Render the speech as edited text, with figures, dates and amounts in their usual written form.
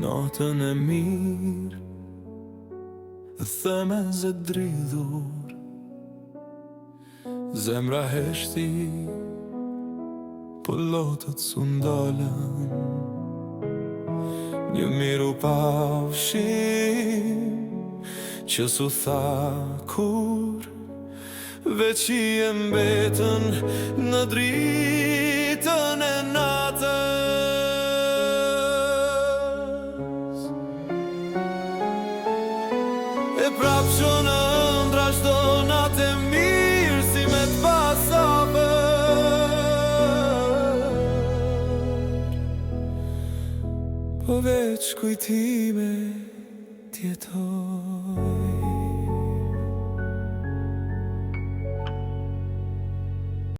natën e mirë, themeze dridhur, zemra heshti, po lotët s'u ndalën. Një miru pafshim që s'u tha kur, veç I e mbetën në dritën e natës. E prap që në ëndra çdo natë e mirë, si me t'pasafër, po veç kujtime